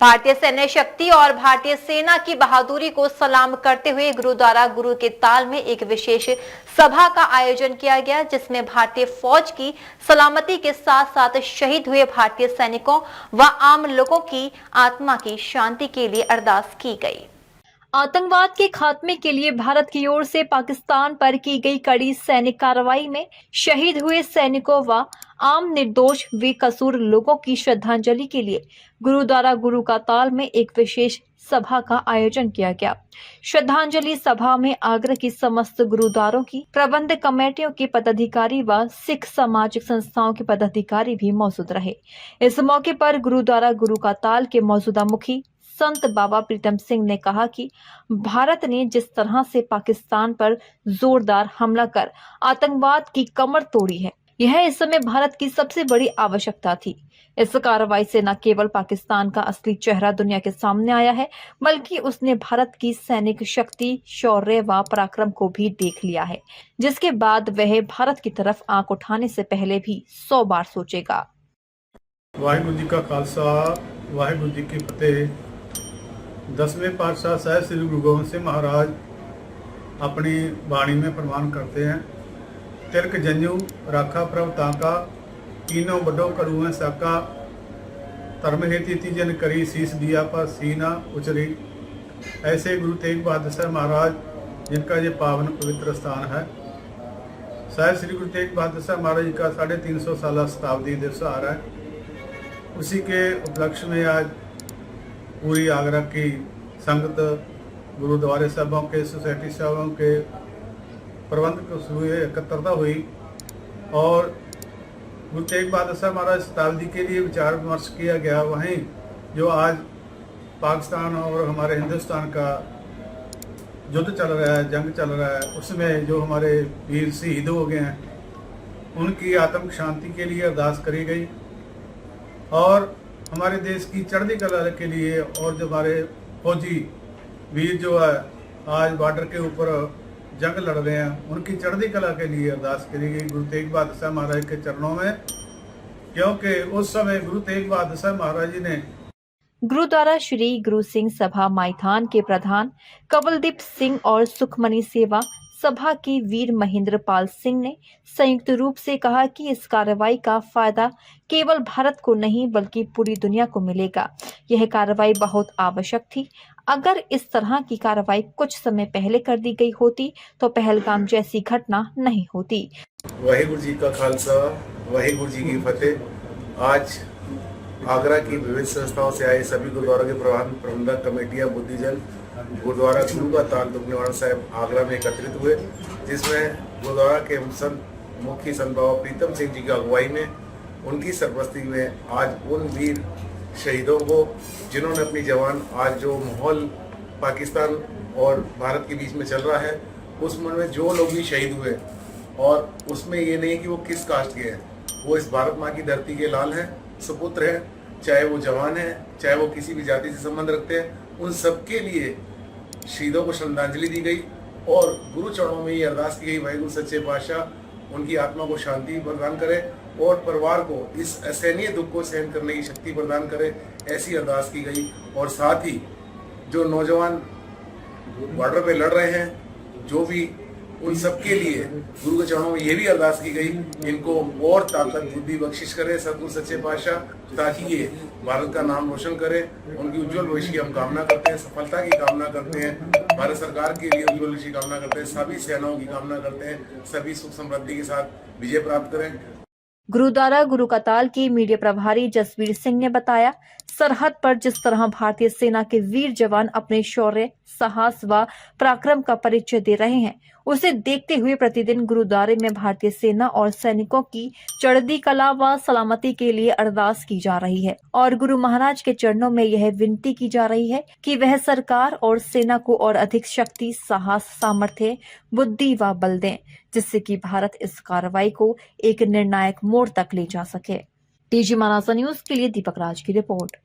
भारतीय सैन्य शक्ति और भारतीय सेना की बहादुरी को सलाम करते हुए गुरुद्वारा गुरु के ताल में एक विशेष सभा का आयोजन किया गया, जिसमें भारतीय फौज की सलामती के साथ साथ शहीद हुए भारतीय सैनिकों व आम लोगों की आत्मा की शांति के लिए अरदास की गई। आतंकवाद के खात्मे के लिए भारत की ओर से पाकिस्तान पर की गई कड़ी सैनिक कार्रवाई में शहीद हुए सैनिकों व आम निर्दोष बेकसूर लोगों की श्रद्धांजलि के लिए गुरुद्वारा गुरु का ताल में एक विशेष सभा का आयोजन किया गया। श्रद्धांजलि सभा में आगरा की समस्त गुरुद्वारों की प्रबंध कमेटियों के पदाधिकारी व सिख सामाजिक संस्थाओं के पदाधिकारी भी मौजूद रहे। इस मौके पर गुरुद्वारा गुरु का ताल के मौजूदा मुखी संत बाबा प्रीतम सिंह ने कहा कि भारत ने जिस तरह से पाकिस्तान पर जोरदार हमला कर आतंकवाद की कमर तोड़ी है, यह इस समय भारत की सबसे बड़ी आवश्यकता थी। इस कार्रवाई से न केवल पाकिस्तान का असली चेहरा दुनिया के सामने आया है, बल्कि उसने भारत की सैनिक शक्ति, शौर्य व पराक्रम को भी देख लिया है, जिसके बाद वह भारत की तरफ आंख उठाने से पहले भी 100 बार सोचेगा। वाहिगुरु जी का खालसा, वाहिगुरु जी की फतेह। 10वें पातशाह साहिब श्री गुरु गोबिंद सिंह महाराज अपनी वाणी में प्रमाण करते हैं, तिलक जंजू राखा प्रभ ताका, तीनों बड़ो करूँ साका, धर्म हेती तीजन करी, शीस दिया पर सीना उचरी। ऐसे गुरु तेग बहादुर साहब महाराज, जिनका ये पावन पवित्र स्थान है। साहिब श्री गुरु तेग बहादुर साहब महाराज जी का 350 साला शताब्दी दिवस आ रहा है। उसी के उपलक्ष्य में आज पूरी आगरा की संगत, गुरुद्वारे साहबों के, सोसाइटी साहबों के प्रबंध हुए, एकत्रता हुई और गुरु तेग बहादुर साहब महाराज शताब्दी के लिए विचार विमर्श किया गया। वहीं जो आज पाकिस्तान और हमारे हिंदुस्तान का युद्ध चल रहा है, जंग चल रहा है, उसमें जो हमारे वीर शहीद हो गए हैं, उनकी आत्म शांति के लिए अरदास करी गई और हमारे देश की चढ़ती कला के लिए, और जो हमारे फौजी वीर जो है आज बॉर्डर के ऊपर जंग लड़ रहे हैं, उनकी चढ़ती कला के लिए अरदास करी गई गुरु तेग बहादुर साहब महाराज के चरणों में, क्योंकि उस समय गुरु तेग बहादुर साहब महाराज जी ने गुरुद्वारा श्री गुरु सिंह सभा माईथान के प्रधान कवलदीप सिंह और सुखमनी सेवा सभा के वीर महेंद्र पाल सिंह ने संयुक्त रूप से कहा कि इस कार्रवाई का फायदा केवल भारत को नहीं बल्कि पूरी दुनिया को मिलेगा। यह कार्रवाई बहुत आवश्यक थी। अगर इस तरह की कार्रवाई कुछ समय पहले कर दी गई होती तो पहलगाम जैसी घटना नहीं होती। वाहिगुरु जी का खालसा, वाहिगुरु जी की फतेह। आज आगरा की विविध संस्थाओं से आए सभी गुरुद्वारा के प्रबंधक कमेटियां, बुद्धिजन गुरुद्वारा गुरु का ताल दुखनेवाला साहब आगरा में एकत्रित हुए, जिसमें गुरुद्वारा के मुखी संत बाबा प्रीतम सिंह जी की अगुवाई में, उनकी सरपरस्ती में आज उन वीर शहीदों को, जिन्होंने अपनी जवान, आज जो माहौल पाकिस्तान और भारत के बीच में चल रहा है, उस में जो लोग भी शहीद हुए, और उसमें ये नहीं कि वो किस कास्ट के हैं, वो इस भारत माँ की धरती के लाल हैं, सुपुत्र हैं, चाहे वो जवान हैं, चाहे वो किसी भी जाति से संबंध रखते हैं, उन सबके लिए शहीदों को श्रद्धांजलि दी गई और गुरु चरणों में ये अरदास की गई, वाहिगुरु सच्चे पातशाह उनकी आत्मा को शांति प्रदान करे और परिवार को इस असहनीय दुख को सहन करने की शक्ति प्रदान करे, ऐसी अरदास की गई। और साथ ही जो नौजवान बॉर्डर पे लड़ रहे हैं, जो भी, उन सबके लिए गुरु के चरणों में ये भी अरदास की गई, इनको और ताकत बुद्धि बख्शिश करे सतगुरु सच्चे पातशाह, ताकि ये भारत का नाम रोशन करे। उनकी उज्जवल भविष्य की हम कामना करते हैं, सफलता की कामना करते हैं, भारत सरकार के लिए उज्जवल भविष्य की कामना करते हैं, सभी सेनाओं की कामना करते हैं, सभी सुख समृद्धि के साथ विजय प्राप्त करें। गुरुद्वारा गुरु का ताल के मीडिया प्रभारी जसवीर सिंह ने बताया, सरहद पर जिस तरह भारतीय सेना के वीर जवान अपने शौर्य, साहस व पराक्रम का परिचय दे रहे हैं, उसे देखते हुए प्रतिदिन गुरुद्वारे में भारतीय सेना और सैनिकों की चढ़ती कला व सलामती के लिए अरदास की जा रही है और गुरु महाराज के चरणों में यह विनती की जा रही है कि वह सरकार और सेना को और अधिक शक्ति, साहस, सामर्थ्य, बुद्धि व बल दें, जिससे कि भारत इस कार्रवाई को एक निर्णायक मोड़ तक ले जा सके। टीजी महाराजा न्यूज के लिए दीपक राज की रिपोर्ट।